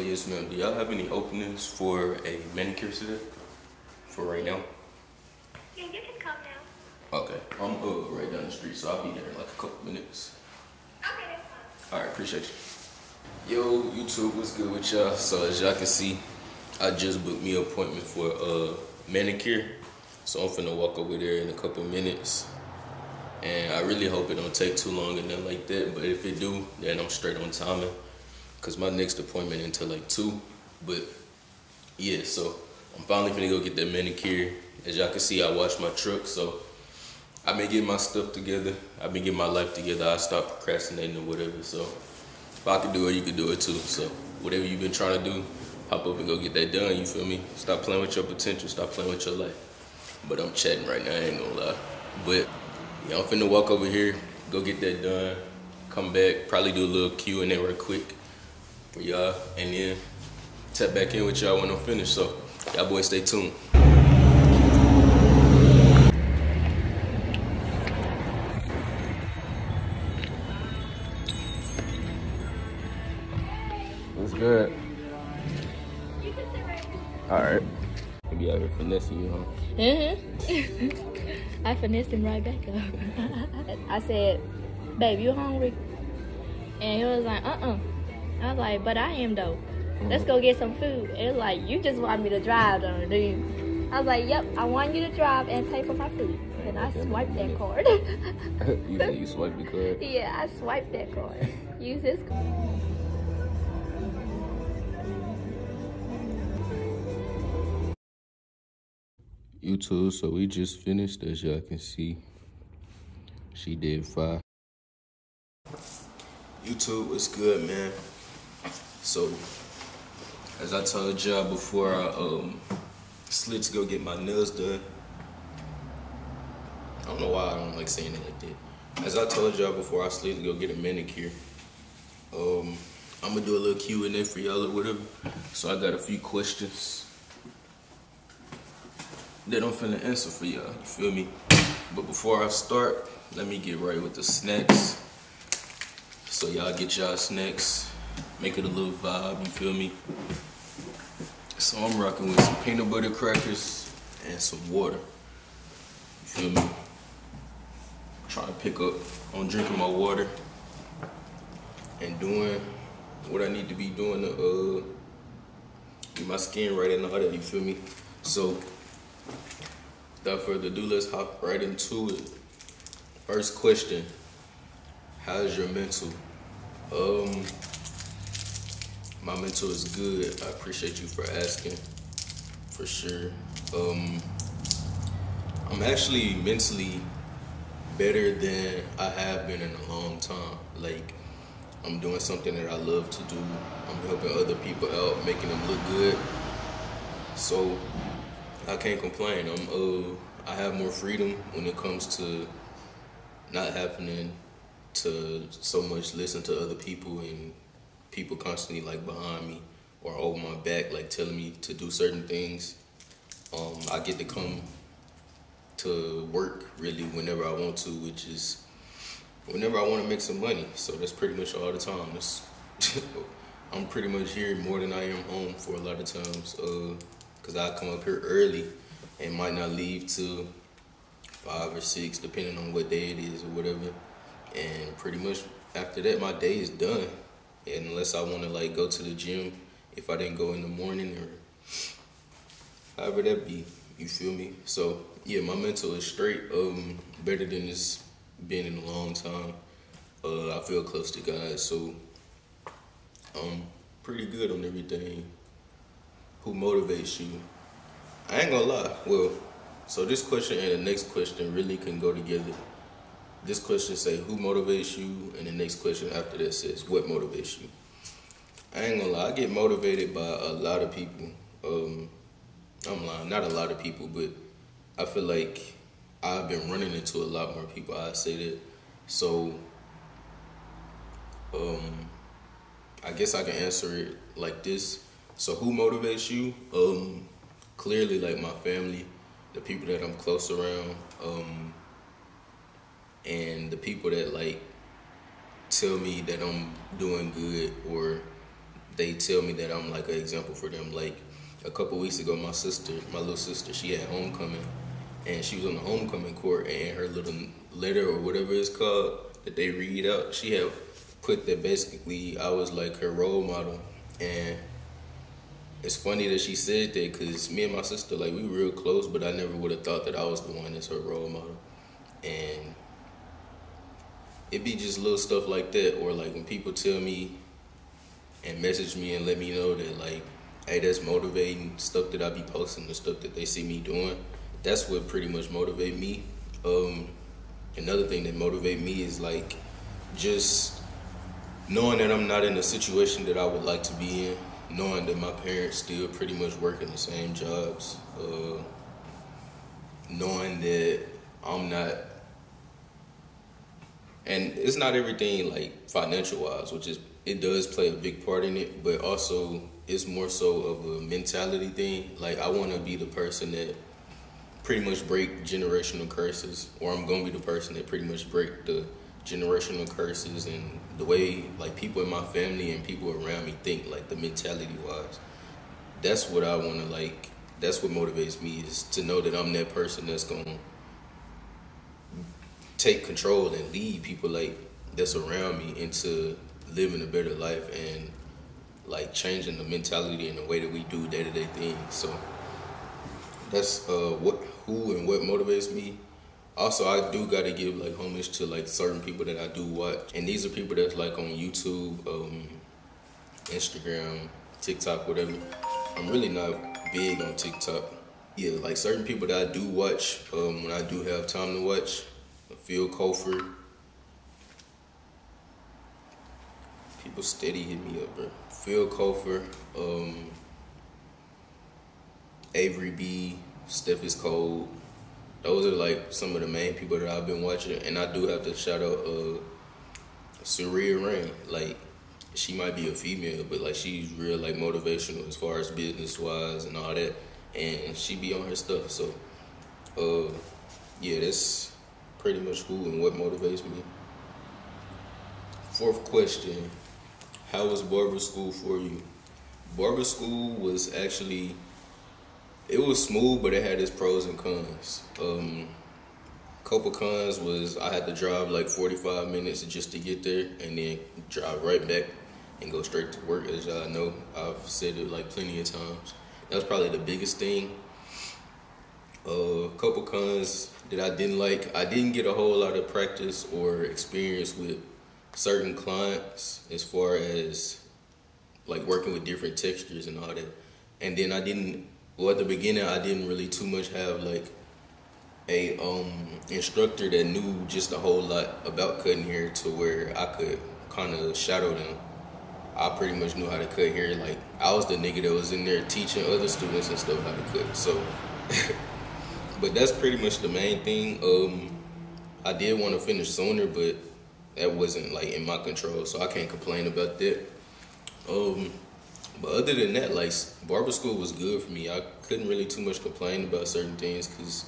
Yes, ma'am. Do y'all have any openings for a manicure today? For right now? Yeah, you can come now. Okay. I'm right down the street, so I'll be there in like a couple minutes. Okay, that's fine. Alright, appreciate you. Yo, YouTube, what's good with y'all? So as y'all can see, I just booked me an appointment for a manicure. So I'm finna walk over there in a couple minutes. And I really hope it don't take too long and nothing like that. But if it do, then I'm straight on timing. Cause my next appointment until like 2. But yeah, so I'm finally finna go get that manicure. As y'all can see, I washed my truck, so I've been getting my stuff together. I've been getting my life together. I stopped procrastinating or whatever. So if I can do it, you can do it too. So whatever you've been trying to do, hop up and go get that done, you feel me? Stop playing with your potential, stop playing with your life. But I'm chatting right now, I ain't gonna lie. But yeah, I'm finna walk over here, go get that done, come back, probably do a little Q&A real quick for y'all, and then tap back in with y'all when I'm finished. So y'all boys stay tuned. What's good? Alright. Maybe out here finessing you, huh? I finessed him right back up. I said, babe, you hungry? And he was like, I was like, but I am though. Let's go get some food. And it was like, you just want me to drive, don't you? I was like, yep, I want you to drive and pay for my food. And I swiped that card. You said you swiped the card? Yeah, I swiped that card. Use his card. YouTube, so we just finished, as y'all can see. She did 5. YouTube, what's good, man? So, as I told y'all before, I slid to go get my nails done. I don't know why I don't like saying it like that. As I told y'all before, I slid to go get a manicure. I'm gonna do a little Q&A for y'all or whatever. So I got a few questions that I'm finna answer for y'all, you feel me? But before I start, let me get right with the snacks. So y'all get y'all snacks, make it a little vibe, you feel me? So I'm rocking with some peanut butter crackers and some water, you feel me? Trying to pick up on drinking my water and doing what I need to be doing to get my skin right and all that, you feel me? So without further ado, let's hop right into it. First question, how's your mental? My mental is good. I appreciate you for asking, for sure. I'm actually mentally better than I have been in a long time. Like, I'm doing something that I love to do. I'm helping other people out, making them look good. So I can't complain. I have more freedom when it comes to not having to so much listen to other people and people constantly like behind me or over my back, like telling me to do certain things. I get to come to work really whenever I want to, which is whenever I want to make some money. So that's pretty much all the time. I'm pretty much here more than I am home for a lot of times. Cause I come up here early and might not leave till 5 or 6, depending on what day it is or whatever. And pretty much after that, my day is done. And unless I want to like go to the gym, if I didn't go in the morning or however that be, you feel me? So yeah, my mental is straight. Better than it's been in a long time. I feel close to God, so I'm pretty good on everything. Who motivates you? I ain't gonna lie. Well, so this question and the next question really can go together. This question say, who motivates you? And the next question after that says, what motivates you? I ain't gonna lie, I get motivated by a lot of people. I'm lying, not a lot of people, but I feel like I've been running into a lot more people, I say that. So, I guess I can answer it like this. So who motivates you? Clearly like my family, the people that I'm close around, and the people that like tell me that I'm doing good or they tell me that I'm like an example for them. Like a couple weeks ago, my little sister, she had homecoming, and she was on the homecoming court, and her little letter or whatever it's called that they read out, she had put that basically I was like her role model. And it's funny that she said that because me and my sister, like, we real close, but I never would have thought that I was the one that's her role model. And it be just little stuff like that, or like when people tell me and message me and let me know that, like, hey, that's motivating, stuff that I be posting, the stuff that they see me doing, that's what pretty much motivate me. Another thing that motivate me is like just knowing that I'm not in the situation that I would like to be in, knowing that my parents still pretty much working the same jobs, knowing that I'm not, and it's not everything like financial wise, which is, it does play a big part in it, but also it's more so of a mentality thing. Like, I want to be the person that pretty much break generational curses, or I'm going to be the person that pretty much break the generational curses and the way like people in my family and people around me think, like the mentality wise. That's what I want to, like, that's what motivates me, is to know that I'm that person that's going to take control and lead people like that's around me into living a better life and like changing the mentality and the way that we do day-to-day things. So that's who and what motivates me. Also, I do gotta give like homage to like certain people that I do watch, and these are people that's like on YouTube, Instagram, TikTok, whatever. I'm really not big on TikTok. Yeah, like certain people that I do watch when I do have time to watch. Phil Cofer. People steady hit me up, bro. Phil Cofer, Avery B, Steph is Cold. Those are like some of the main people that I've been watching, and I do have to shout out Surya Rain. Like, she might be a female, but like she's real like motivational as far as business wise and all that, and she be on her stuff. So, yeah, that's pretty much who and what motivates me. Fourth question: how was barber school for you? Barber school was actually, it was smooth, but it had its pros and cons. Couple cons was I had to drive like 45 minutes just to get there, and then drive right back and go straight to work. As y'all know, I've said it like plenty of times. That was probably the biggest thing. Couple cons that I didn't like: I didn't get a whole lot of practice or experience with certain clients as far as like working with different textures and all that. And then at the beginning, I didn't really too much have like a instructor that knew just a whole lot about cutting hair to where I could kind of shadow them. I pretty much knew how to cut hair. Like, I was the nigga that was in there teaching other students and stuff how to cut. So, but that's pretty much the main thing. I did want to finish sooner, but that wasn't like in my control, so I can't complain about that. But other than that, like, barber school was good for me. I couldn't really too much complain about certain things because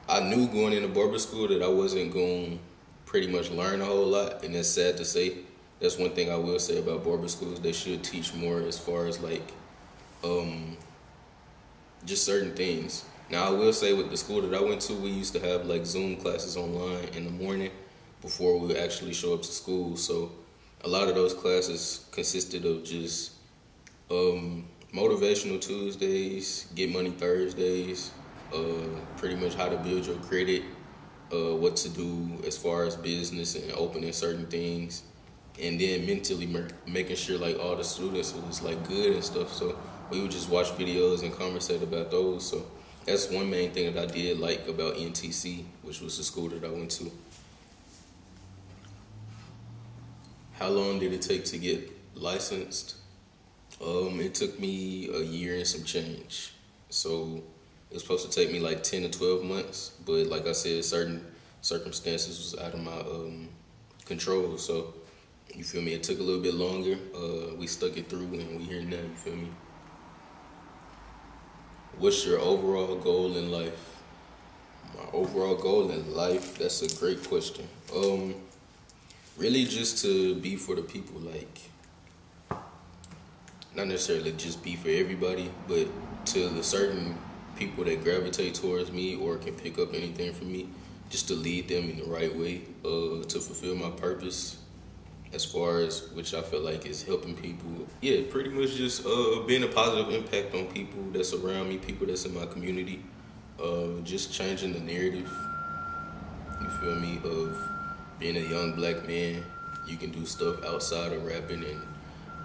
I knew going into barber school that I wasn't going to pretty much learn a whole lot, and that's sad to say. That's one thing I will say about barber schools: they should teach more as far as like just certain things. Now, I will say with the school that I went to, we used to have like Zoom classes online in the morning before we would actually show up to school. So a lot of those classes consisted of just motivational Tuesdays, get money Thursdays, pretty much how to build your credit, what to do as far as business and opening certain things, and then mentally making sure like all the students was like good and stuff. So we would just watch videos and conversate about those. So that's one main thing that I did like about NTC, which was the school that I went to. How long did it take to get licensed? It took me a year and some change. So it was supposed to take me like 10 to 12 months, but like I said, certain circumstances was out of my control. So, you feel me? It took a little bit longer. We stuck it through, and we here now. You feel me? What's your overall goal in life? My overall goal in life? That's a great question. Really just to be for the people. Like, not necessarily just be for everybody, but to the certain people that gravitate towards me or can pick up anything from me, just to lead them in the right way, to fulfill my purpose as far as which I feel like is helping people. Yeah, pretty much just being a positive impact on people that's around me, people that's in my community, just changing the narrative, you feel me, of being a young black man. You can do stuff outside of rapping and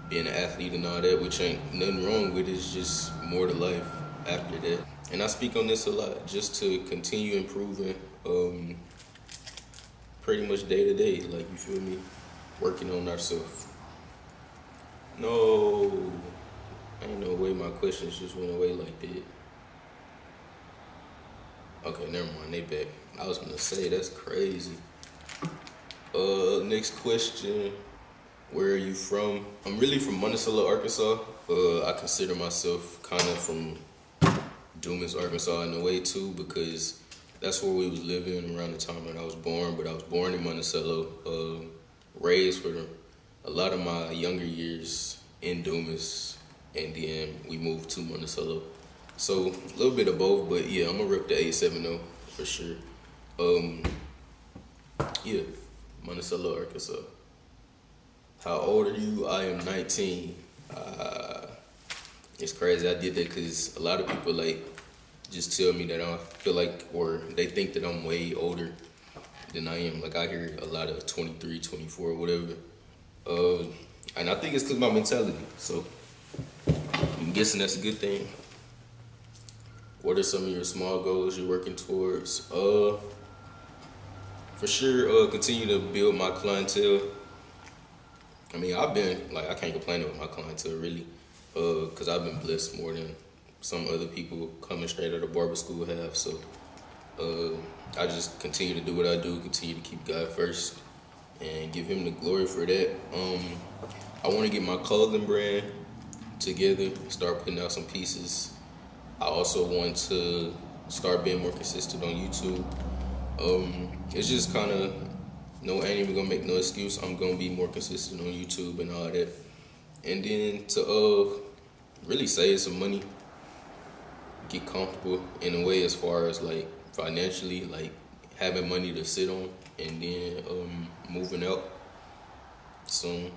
being an athlete and all that, which ain't nothing wrong with it. It's just more to life after that. And I speak on this a lot, just to continue improving, pretty much day to day, like, you feel me, working on ourselves. No, ain't no way my questions just went away like that. Okay, never mind, they back. I was gonna say, that's crazy. Next question. Where are you from? I'm really from Monticello, Arkansas. I consider myself kind of from Dumas, Arkansas in a way too, because that's where we was living around the time that I was born. But I was born in Monticello, raised for a lot of my younger years in Dumas, and then we moved to Monticello. So a little bit of both, but yeah, I'm gonna rip the 870 for sure. Yeah, Monticello, Arkansas. How old are you? I am 19. It's crazy. I did that because a lot of people like just tell me that I feel like, or they think that I'm way older than I am. Like I hear a lot of 23, 24, whatever. And I think it's because my mentality. So I'm guessing that's a good thing. What are some of your small goals you're working towards? For sure, continue to build my clientele. I mean, I've been, like, I can't complain about my clientele, really, because I've been blessed more than some other people coming straight out of barber school have. So I just continue to do what I do, continue to keep God first, and give him the glory for that. I want to get my clothing brand together, start putting out some pieces. I also want to start being more consistent on YouTube. It's just kind of, no, I ain't even gonna make no excuse. I'm gonna be more consistent on YouTube and all that. And then to really save some money, get comfortable in a way as far as like financially, like having money to sit on, and then moving out soon.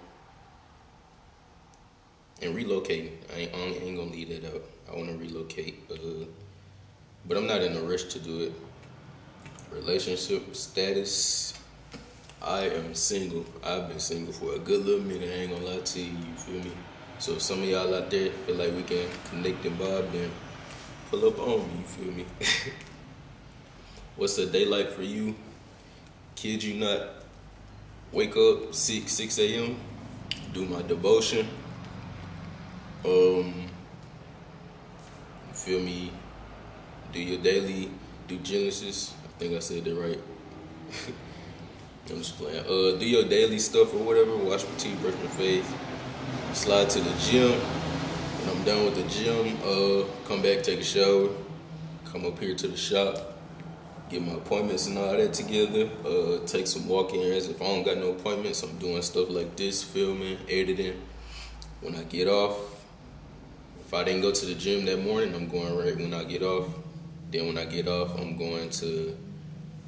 And relocating. I ain't gonna leave that out. I wanna relocate, but I'm not in a rush to do it. Relationship status. I am single. I've been single for a good little minute, I ain't gonna lie to you, you feel me? So if some of y'all out there feel like we can connect and vibe, then pull up on me, you feel me? What's a day like for you? Kid you not, wake up 6 a.m., do my devotion, you feel me? Do your daily due diligence. I think I said that right. I'm just playing. Do your daily stuff or whatever. Wash my teeth, brush my face. Slide to the gym. When I'm done with the gym, come back, take a shower. Come up here to the shop. Get my appointments and all that together. Take some walk-ins. If I don't got no appointments, I'm doing stuff like this, filming, editing. When I get off, if I didn't go to the gym that morning, I'm going right when I get off. Then when I get off, I'm going to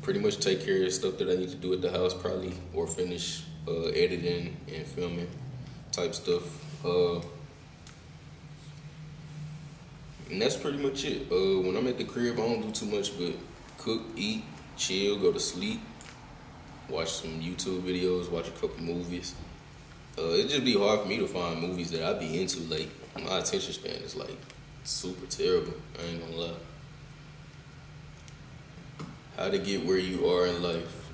pretty much take care of stuff that I need to do at the house probably, or finish editing and filming type stuff. And that's pretty much it. When I'm at the crib, I don't do too much but cook, eat, chill, go to sleep, watch some YouTube videos, watch a couple movies. It just be hard for me to find movies that I be into. Like, my attention span is like super terrible, I ain't gonna lie. How to get where you are in life.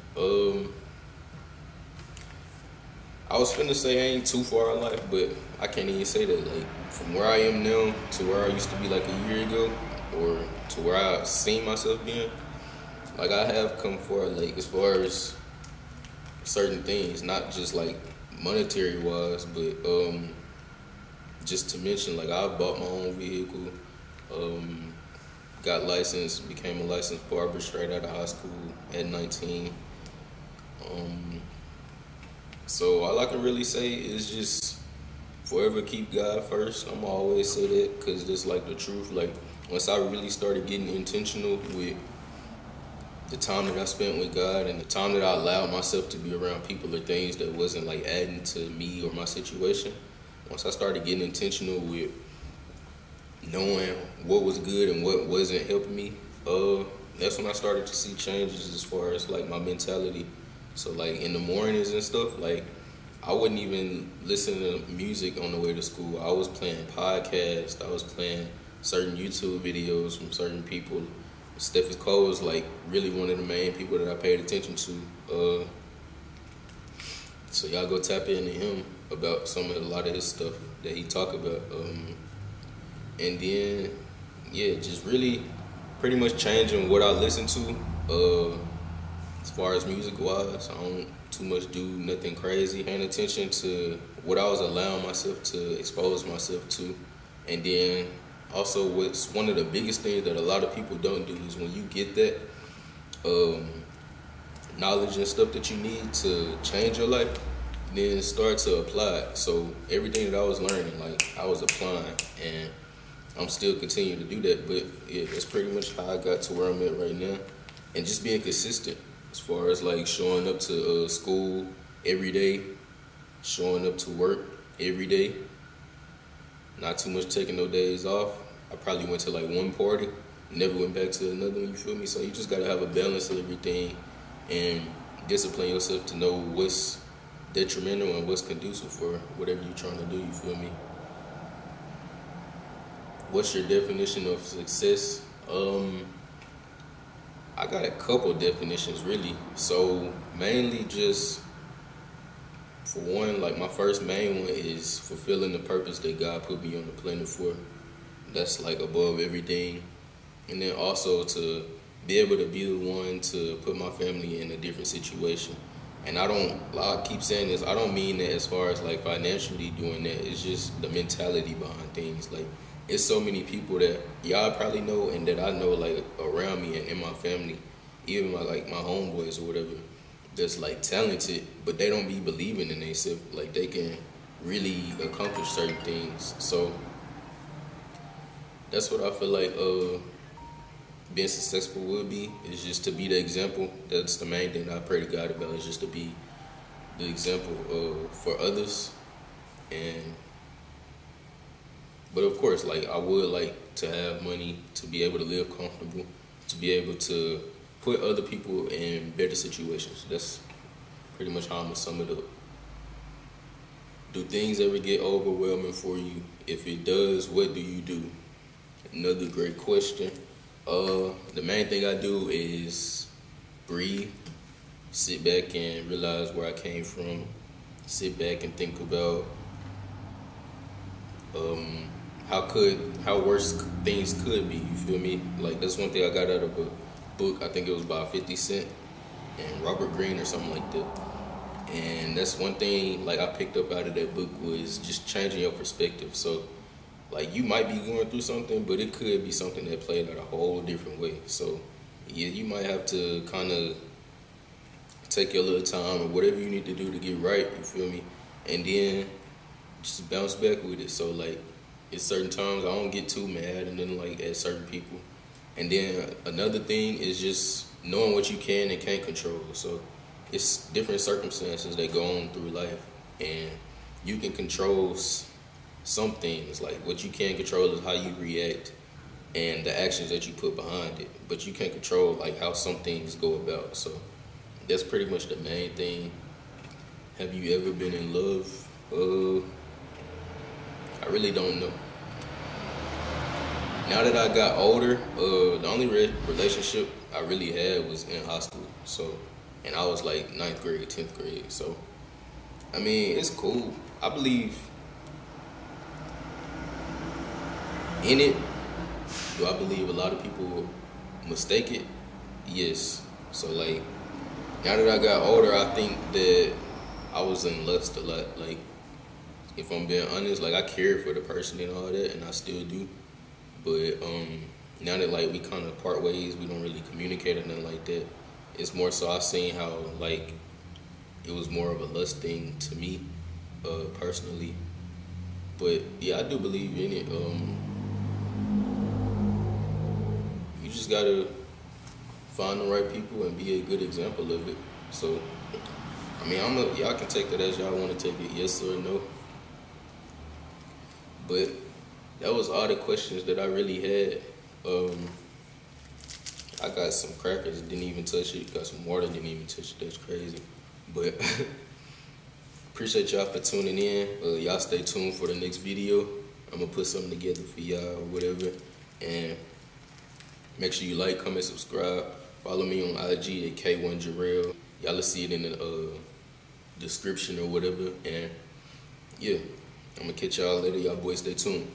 I was finna say I ain't too far in life, but I can't even say that. Like, from where I am now to where I used to be like a year ago, or to where I seen myself being, like, I have come far, like, as far as certain things, not just like monetary wise, but just to mention, like, I bought my own vehicle, got licensed, became a licensed barber straight out of high school at 19. So all I can really say is just forever keep God first. I'm always say that because it's like the truth. Like once I really started getting intentional with the time that I spent with God and the time that I allowed myself to be around people or things that wasn't like adding to me or my situation. Once I started getting intentional with knowing what was good and what wasn't helping me, that's when I started to see changes as far as like my mentality. So like in the mornings and stuff, like I wouldn't even listen to music on the way to school. I was playing podcasts. I was playing certain YouTube videos from certain people. Stephen Cole was like really one of the main people that I paid attention to. So y'all go tap into him about a lot of his stuff that he talk about. And then, yeah, just really pretty much changing what I listen to. As far as music wise, I don't too much do nothing crazy. Paying attention to what I was allowing myself to expose myself to. And then also what's one of the biggest things that a lot of people don't do is when you get that knowledge and stuff that you need to change your life, then start to apply it. So everything that I was learning, like I was applying, and I'm still continuing to do that. But yeah, that's pretty much how I got to where I'm at right now. And just being consistent as far as like showing up to school every day, showing up to work every day, not too much taking no days off. I probably went to like one party, never went back to another one, you feel me? So you just gotta have a balance of everything and discipline yourself to know what's detrimental and what's conducive for whatever you're trying to do, you feel me? What's your definition of success? I got a couple definitions really. So mainly just, for one, like my first main one is fulfilling the purpose that God put me on the planet for. That's like above everything. And then also to be able to be the one to put my family in a different situation. And I keep saying this, I don't mean that as far as like financially doing that. It's just the mentality behind things. Like it's so many people that y'all probably know and that I know like around me and in my family, even my homeboys or whatever, that's like talented, but they don't be believing in themselves. Like they can really accomplish certain things. So that's what I feel like being successful would be, is just to be the example. That's the main thing I pray to God about, is just to be the example for others. But of course, like I would like to have money to be able to live comfortable, to be able to put other people in better situations. That's pretty much how I'm gonna sum it up. Do things ever get overwhelming for you? If it does, what do you do? Another great question. The main thing I do is breathe, sit back and realize where I came from, sit back and think about how worse things could be, you feel me? Like that's one thing I got out of a book, I think it was by 50 Cent and Robert Greene or something like that. And that's one thing like I picked up out of that book, was just changing your perspective. So like you might be going through something, but it could be something that played out a whole different way. So yeah, you might have to kind of take your little time or whatever you need to do to get right, you feel me? And then just bounce back with it. So like at certain times I don't get too mad and then like at certain people. And then another thing is just knowing what you can and can't control. So it's different circumstances that go on through life, and you can control some things. Like what you can control is how you react and the actions that you put behind it, but you can't control like how some things go about. So that's pretty much the main thing. Have you ever been in love? I really don't know. Now that I got older, the only relationship I really had was in high school. So, and I was like 9th grade, 10th grade. So, I mean, it's cool. I believe in it. Do I believe a lot of people mistake it? Yes. So like, now that I got older, I think that I was in lust a lot. Like, if I'm being honest, like I cared for the person and all that, and I still do. But now that like we kind of part ways, we don't really communicate or nothing like that. It's more so I seen how like it was more of a lust thing to me, personally. But yeah, I do believe in it. You just gotta find the right people and be a good example of it. So, I mean, y'all can take that as y'all want to take it, yes or no. But that was all the questions that I really had. I got some crackers, didn't even touch it. Got some water, didn't even touch it. That's crazy. But appreciate y'all for tuning in. Y'all stay tuned for the next video. I'm gonna put something together for y'all or whatever. And make sure you like, comment, subscribe. Follow me on IG at K1Jarrell. Y'all will see it in the description or whatever. And yeah, I'm gonna catch y'all later. Y'all boys stay tuned.